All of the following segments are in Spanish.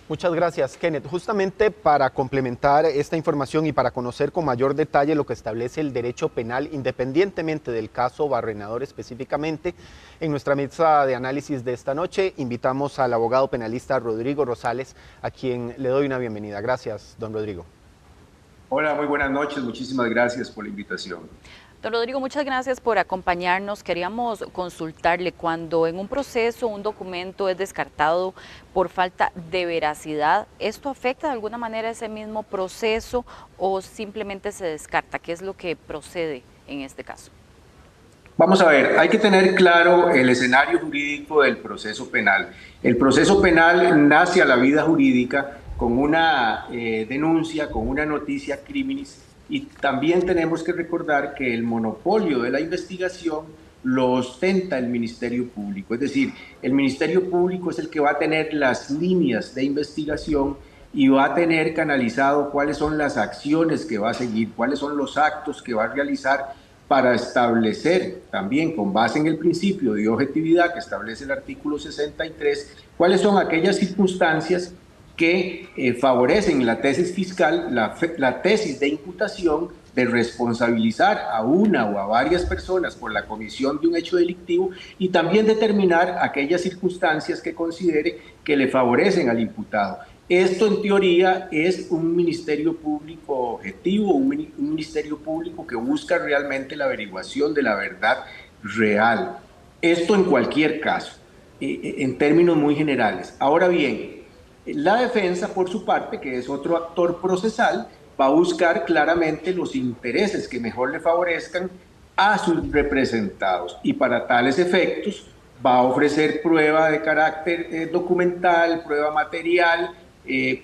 Muchas gracias, Kenneth. Justamente para complementar esta información y para conocer con mayor detalle lo que establece el derecho penal, independientemente del caso Barrenador específicamente, en nuestra mesa de análisis de esta noche invitamos al abogado penalista Rodrigo Rosales, a quien le doy una bienvenida. Gracias, don Rodrigo. Hola, muy buenas noches. Muchísimas gracias por la invitación. Don Rodrigo, muchas gracias por acompañarnos. Queríamos consultarle, cuando en un proceso un documento es descartado por falta de veracidad, ¿esto afecta de alguna manera ese mismo proceso o simplemente se descarta? ¿Qué es lo que procede en este caso? Vamos a ver, hay que tener claro el escenario jurídico del proceso penal. El proceso penal nace a la vida jurídica con una denuncia, con una noticia criminis, y también tenemos que recordar que el monopolio de la investigación lo ostenta el Ministerio Público. Es decir, el Ministerio Público es el que va a tener las líneas de investigación y va a tener canalizado cuáles son las acciones que va a seguir, cuáles son los actos que va a realizar para establecer también, con base en el principio de objetividad que establece el artículo 63, cuáles son aquellas circunstancias que favorecen la tesis fiscal, la tesis de imputación de responsabilizar a una o a varias personas por la comisión de un hecho delictivo, y también determinar aquellas circunstancias que considere que le favorecen al imputado. Esto en teoría es un ministerio público objetivo, un ministerio público que busca realmente la averiguación de la verdad real. Esto en cualquier caso, en términos muy generales. Ahora bien, la defensa, por su parte, que es otro actor procesal, va a buscar claramente los intereses que mejor le favorezcan a sus representados, y para tales efectos va a ofrecer prueba de carácter documental, prueba material,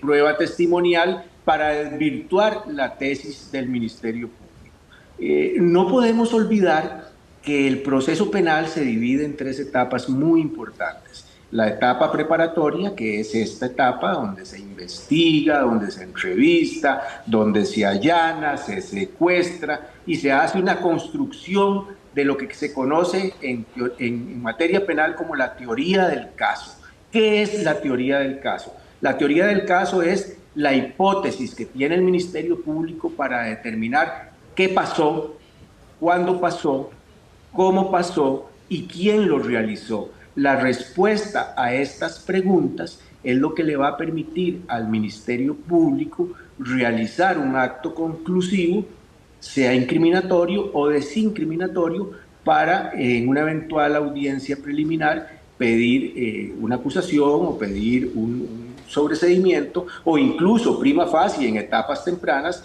prueba testimonial para desvirtuar la tesis del Ministerio Público. No podemos olvidar que el proceso penal se divide en tres etapas muy importantes. La etapa preparatoria, que es esta etapa donde se investiga, donde se entrevista, donde se allana, se secuestra y se hace una construcción de lo que se conoce en materia penal como la teoría del caso. ¿Qué es la teoría del caso? La teoría del caso es la hipótesis que tiene el Ministerio Público para determinar qué pasó, cuándo pasó, cómo pasó y quién lo realizó. La respuesta a estas preguntas es lo que le va a permitir al Ministerio Público realizar un acto conclusivo, sea incriminatorio o desincriminatorio, para en una eventual audiencia preliminar pedir una acusación o pedir un sobreseimiento, o incluso prima facie en etapas tempranas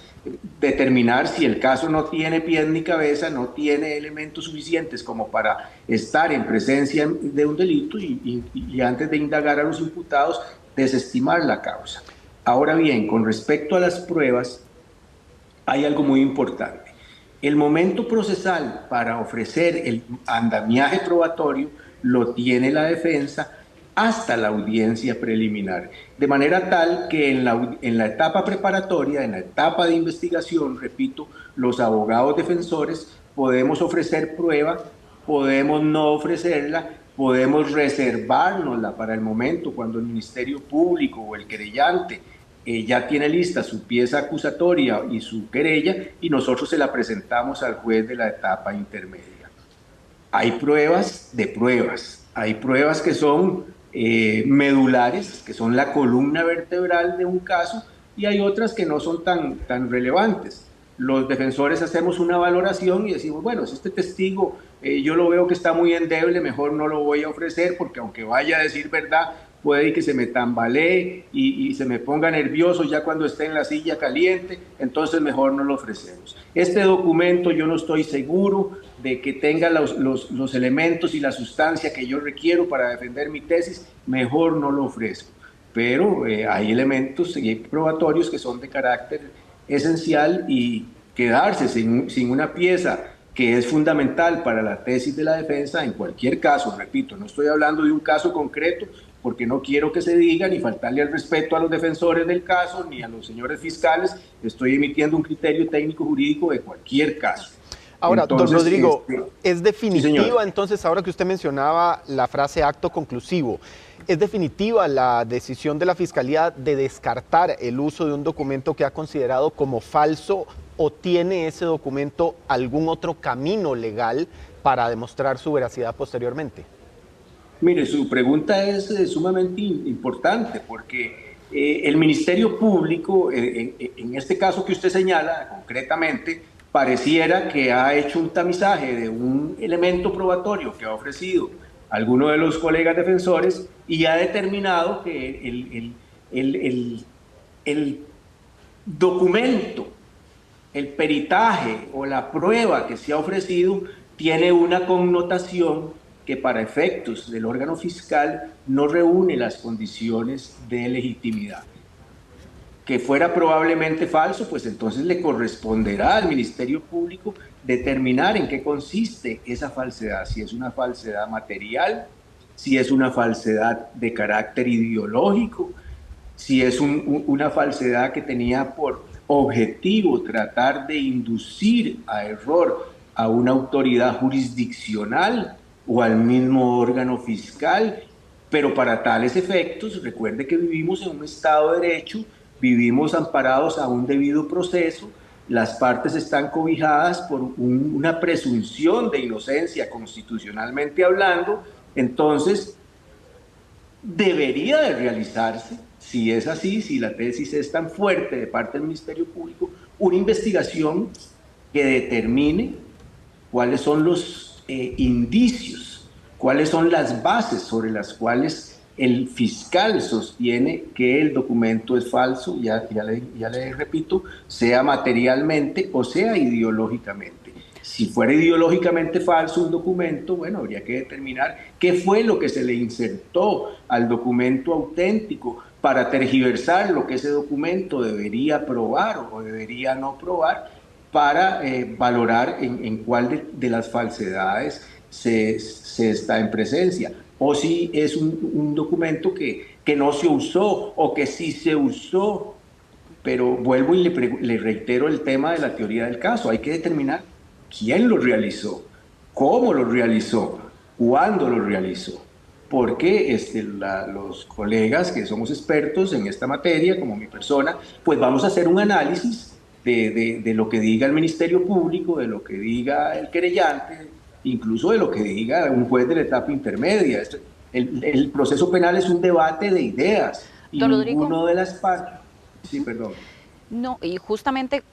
determinar si el caso no tiene pies ni cabeza, no tiene elementos suficientes como para estar en presencia de un delito, y antes de indagar a los imputados, desestimar la causa. Ahora bien, con respecto a las pruebas, hay algo muy importante. El momento procesal para ofrecer el andamiaje probatorio lo tiene la defensa hasta la audiencia preliminar, de manera tal que en la etapa preparatoria, en la etapa de investigación, repito, los abogados defensores podemos ofrecer prueba, podemos no ofrecerla, podemos reservárnosla para el momento cuando el Ministerio Público o el querellante ya tiene lista su pieza acusatoria y su querella, y nosotros se la presentamos al juez de la etapa intermedia. Hay pruebas de pruebas, hay pruebas que son medulares, que son la columna vertebral de un caso, y hay otras que no son tan relevantes. Los defensores hacemos una valoración y decimos, bueno, si este testigo yo lo veo que está muy endeble, mejor no lo voy a ofrecer, porque aunque vaya a decir verdad, puede que se me tambalee y se me ponga nervioso ya cuando esté en la silla caliente, entonces mejor no lo ofrecemos. Este documento yo no estoy seguro de que tenga los elementos y la sustancia que yo requiero para defender mi tesis, mejor no lo ofrezco. Pero hay elementos probatorios que son de carácter esencial, y quedarse sin una pieza que es fundamental para la tesis de la defensa, en cualquier caso, repito, no estoy hablando de un caso concreto, porque no quiero que se diga ni faltarle al respeto a los defensores del caso ni a los señores fiscales, estoy emitiendo un criterio técnico jurídico de cualquier caso. Ahora, don Entonces, Rodrigo, ¿es sí, señor. definitiva entonces, ahora que usted mencionaba la frase acto conclusivo, es definitiva la decisión de la Fiscalía de descartar el uso de un documento que ha considerado como falso o tiene ese documento algún otro camino legal para demostrar su veracidad posteriormente? Mire, su pregunta es sumamente importante porque el Ministerio Público, en este caso que usted señala concretamente, pareciera que ha hecho un tamizaje de un elemento probatorio que ha ofrecido alguno de los colegas defensores y ha determinado que el documento, el peritaje o la prueba que se ha ofrecido tiene una connotación que para efectos del órgano fiscal no reúne las condiciones de legitimidad. Que fuera probablemente falso, pues entonces le corresponderá al Ministerio Público determinar en qué consiste esa falsedad, si es una falsedad material, si es una falsedad de carácter ideológico, si es una falsedad que tenía por objetivo tratar de inducir a error a una autoridad jurisdiccional o al mismo órgano fiscal, pero para tales efectos, recuerde que vivimos en un Estado de Derecho, vivimos amparados a un debido proceso, las partes están cobijadas por una presunción de inocencia constitucionalmente hablando, entonces debería de realizarse, si es así, si la tesis es tan fuerte de parte del Ministerio Público, una investigación que determine cuáles son los indicios, cuáles son las bases sobre las cuales el fiscal sostiene que el documento es falso, ya le repito, sea materialmente o sea ideológicamente. Si fuera ideológicamente falso un documento, bueno, habría que determinar qué fue lo que se le insertó al documento auténtico para tergiversar lo que ese documento debería probar o debería no probar para valorar en cuál de las falsedades se está en presencia. O si es un documento que no se usó o que sí se usó. Pero vuelvo y le reitero el tema de la teoría del caso. Hay que determinar quién lo realizó, cómo lo realizó, cuándo lo realizó. Porque los colegas que somos expertos en esta materia, como mi persona, pues vamos a hacer un análisis de lo que diga el Ministerio Público, de lo que diga el querellante, incluso de lo que diga un juez de la etapa intermedia. El proceso penal es un debate de ideas y Don Rodrigo, ninguno de las partes... Sí, perdón. no, y justamente,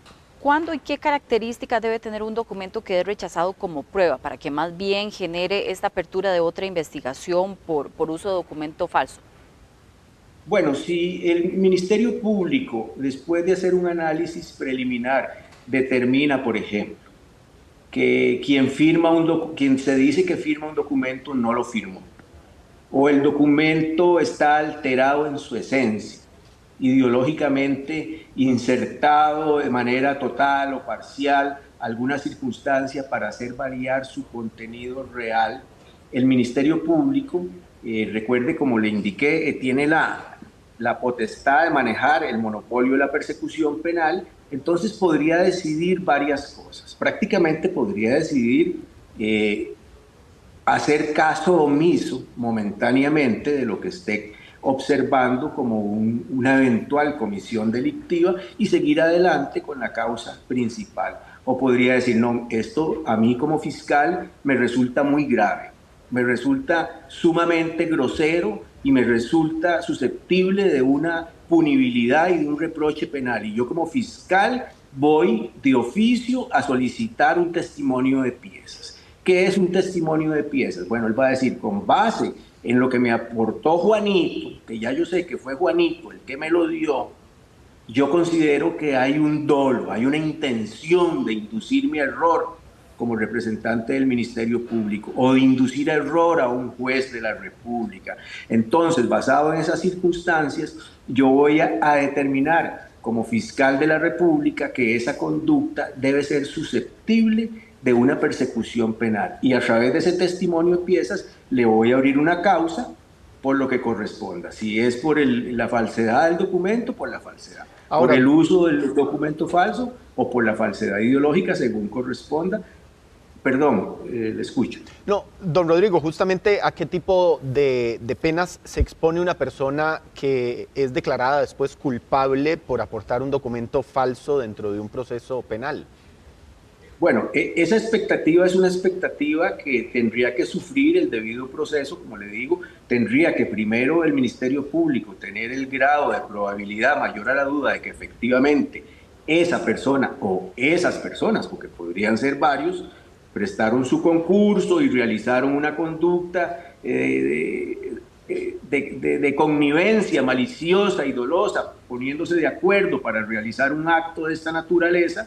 ¿cuándo y qué características debe tener un documento que es rechazado como prueba para que más bien genere esta apertura de otra investigación por uso de documento falso? Bueno, si el Ministerio Público, después de hacer un análisis preliminar, determina, por ejemplo, que quien se dice que firma un documento no lo firmó, o el documento está alterado en su esencia, ideológicamente insertado de manera total o parcial alguna circunstancia para hacer variar su contenido real, el Ministerio Público, recuerde como le indiqué, tiene la potestad de manejar el monopolio de la persecución penal, entonces podría decidir varias cosas. Prácticamente podría decidir hacer caso omiso momentáneamente de lo que esté observando como una eventual comisión delictiva y seguir adelante con la causa principal. O podría decir, no, esto a mí como fiscal me resulta muy grave, me resulta sumamente grosero y me resulta susceptible de una punibilidad y de un reproche penal. Y yo como fiscal voy de oficio a solicitar un testimonio de piezas. ¿Qué es un testimonio de piezas? Bueno, él va a decir, con base en lo que me aportó Juanito, que ya yo sé que fue Juanito el que me lo dio, yo considero que hay un dolo, hay una intención de inducir mi error como representante del Ministerio Público o de inducir error a un juez de la República. Entonces, basado en esas circunstancias, yo voy a determinar como fiscal de la República que esa conducta debe ser susceptible de una persecución penal. Y a través de ese testimonio de piezas le voy a abrir una causa por lo que corresponda. Si es por la falsedad del documento, por la falsedad. Ahora, por el uso del documento falso o por la falsedad ideológica, según corresponda. Perdón, le escucho. No, don Rodrigo, justamente a qué tipo de penas se expone una persona que es declarada después culpable por aportar un documento falso dentro de un proceso penal. Bueno, esa expectativa es una expectativa que tendría que sufrir el debido proceso, como le digo, tendría que primero el Ministerio Público tener el grado de probabilidad mayor a la duda de que efectivamente esa persona o esas personas, porque podrían ser varios, prestaron su concurso y realizaron una conducta de connivencia maliciosa y dolosa, poniéndose de acuerdo para realizar un acto de esta naturaleza,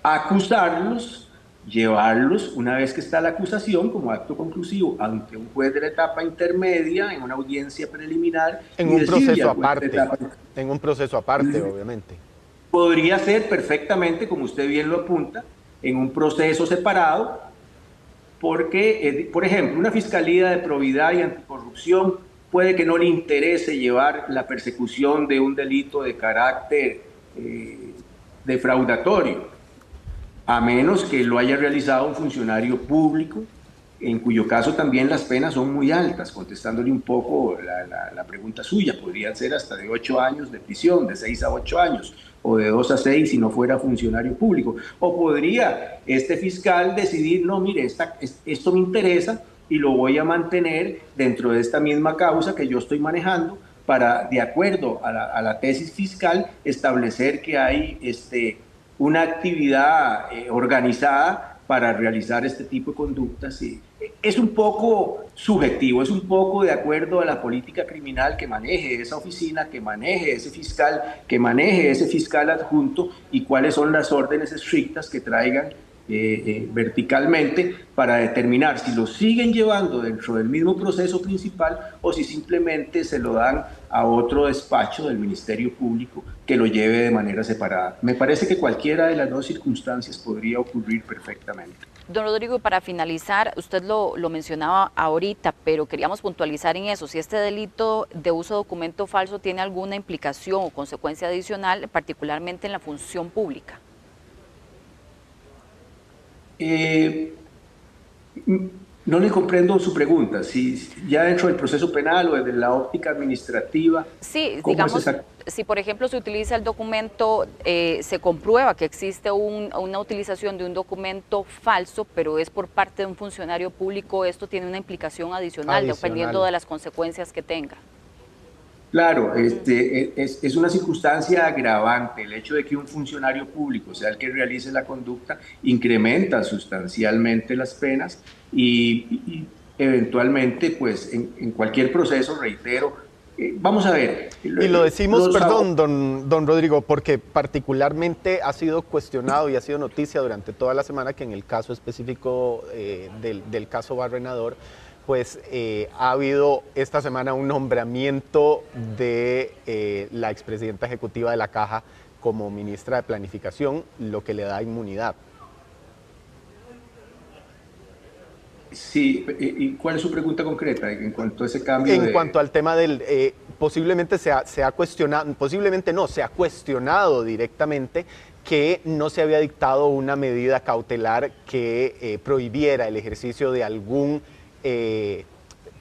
acusarlos, llevarlos, una vez que está la acusación, como acto conclusivo, ante un juez de la etapa intermedia, en una audiencia preliminar. En un proceso aparte, en un proceso aparte, obviamente. Podría ser perfectamente, como usted bien lo apunta, en un proceso separado, porque, por ejemplo, una fiscalía de probidad y anticorrupción puede que no le interese llevar la persecución de un delito de carácter defraudatorio, a menos que lo haya realizado un funcionario público, en cuyo caso también las penas son muy altas, contestándole un poco la pregunta suya, podrían ser hasta de 8 años de prisión, de 6 a 8 años, o de 2 a 6 si no fuera funcionario público. O podría este fiscal decidir, no, mire, esto me interesa y lo voy a mantener dentro de esta misma causa que yo estoy manejando para, de acuerdo a la tesis fiscal, establecer que hay una actividad organizada para realizar este tipo de conductas. Es un poco subjetivo, es un poco de acuerdo a la política criminal que maneje esa oficina, que maneje ese fiscal adjunto y cuáles son las órdenes estrictas que traigan verticalmente para determinar si lo siguen llevando dentro del mismo proceso principal o si simplemente se lo dan a otro despacho del Ministerio Público que lo lleve de manera separada. Me parece que cualquiera de las dos circunstancias podría ocurrir perfectamente. Don Rodrigo, para finalizar, usted lo mencionaba ahorita, pero queríamos puntualizar en eso, si este delito de uso de documento falso tiene alguna implicación o consecuencia adicional, particularmente en la función pública. No le comprendo su pregunta, si ya dentro del proceso penal o desde la óptica administrativa. Sí, digamos, si por ejemplo se utiliza el documento, se comprueba que existe una utilización de un documento falso, pero es por parte de un funcionario público, esto tiene una implicación adicional. Dependiendo de las consecuencias que tenga. Claro, es una circunstancia agravante. El hecho de que un funcionario público sea el que realice la conducta incrementa sustancialmente las penas y eventualmente, pues, en cualquier proceso, reitero, vamos a ver. Y lo decimos, perdón, don Rodrigo, porque particularmente ha sido cuestionado y ha sido noticia durante toda la semana que en el caso específico del caso Barrenador, pues ha habido esta semana un nombramiento de la expresidenta ejecutiva de la Caja como ministra de Planificación, lo que le da inmunidad. Sí, ¿y cuál es su pregunta concreta en cuanto a ese cambio? En cuanto al tema del, posiblemente se ha cuestionado, posiblemente no, se ha cuestionado directamente que no se había dictado una medida cautelar que prohibiera el ejercicio de algún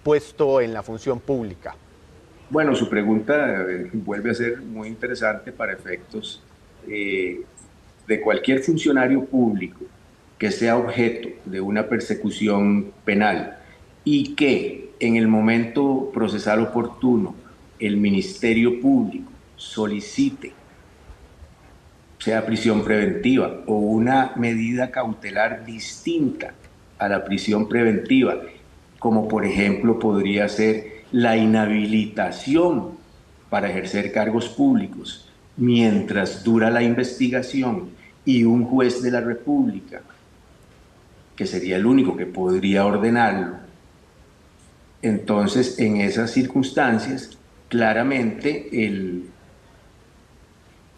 puesto en la función pública. Bueno, su pregunta vuelve a ser muy interesante para efectos de cualquier funcionario público que sea objeto de una persecución penal y que en el momento procesal oportuno el Ministerio Público solicite, sea prisión preventiva o una medida cautelar distinta a la prisión preventiva, como por ejemplo podría ser la inhabilitación para ejercer cargos públicos mientras dura la investigación y un juez de la República, que sería el único que podría ordenarlo. Entonces, en esas circunstancias, claramente el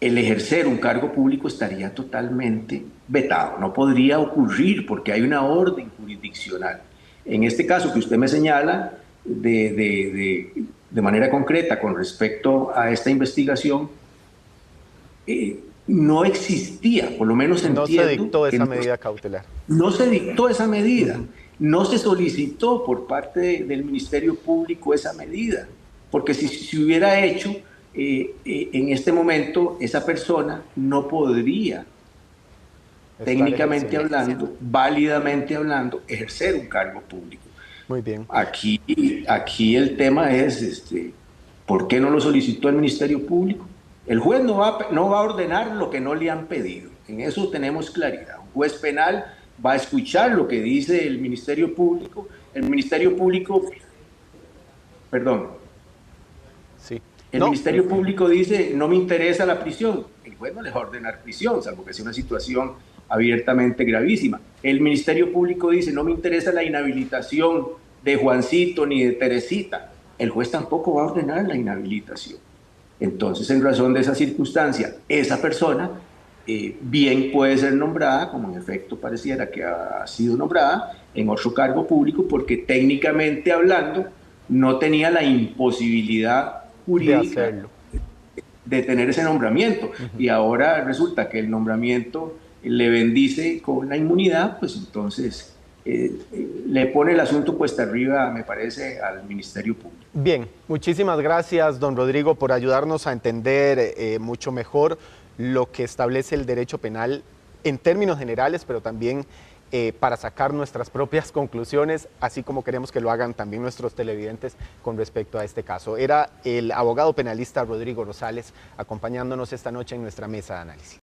ejercer un cargo público estaría totalmente vetado. No podría ocurrir porque hay una orden jurisdiccional. En este caso que usted me señala, de manera concreta con respecto a esta investigación, no existía, por lo menos entiendo. No se dictó esa que medida cautelar. no se dictó esa medida, no se solicitó por parte del Ministerio Público esa medida, porque si se hubiera hecho, en este momento esa persona no podría, técnicamente hablando, válidamente hablando, ejercer un cargo público. Muy bien. Aquí el tema es, ¿por qué no lo solicitó el Ministerio Público? El juez no va a ordenar lo que no le han pedido, en eso tenemos claridad. Un juez penal va a escuchar lo que dice el Ministerio Público. El Ministerio Público, perdón, sí. el Ministerio Público dice, no me interesa la prisión. El juez no le va a ordenar prisión, salvo que sea una situación abiertamente gravísima. El Ministerio Público dice, no me interesa la inhabilitación de Juancito ni de Teresita. El juez tampoco va a ordenar la inhabilitación. Entonces, en razón de esa circunstancia, esa persona bien puede ser nombrada, como en efecto pareciera que ha sido nombrada, en otro cargo público, porque técnicamente hablando no tenía la imposibilidad jurídica de tener ese nombramiento. Y ahora resulta que el nombramiento le bendice con la inmunidad, pues entonces le pone el asunto cuesta arriba, me parece, al Ministerio Público. Bien, muchísimas gracias, don Rodrigo, por ayudarnos a entender mucho mejor lo que establece el derecho penal en términos generales, pero también para sacar nuestras propias conclusiones, así como queremos que lo hagan también nuestros televidentes con respecto a este caso. Era el abogado penalista Rodrigo Rosales acompañándonos esta noche en nuestra mesa de análisis.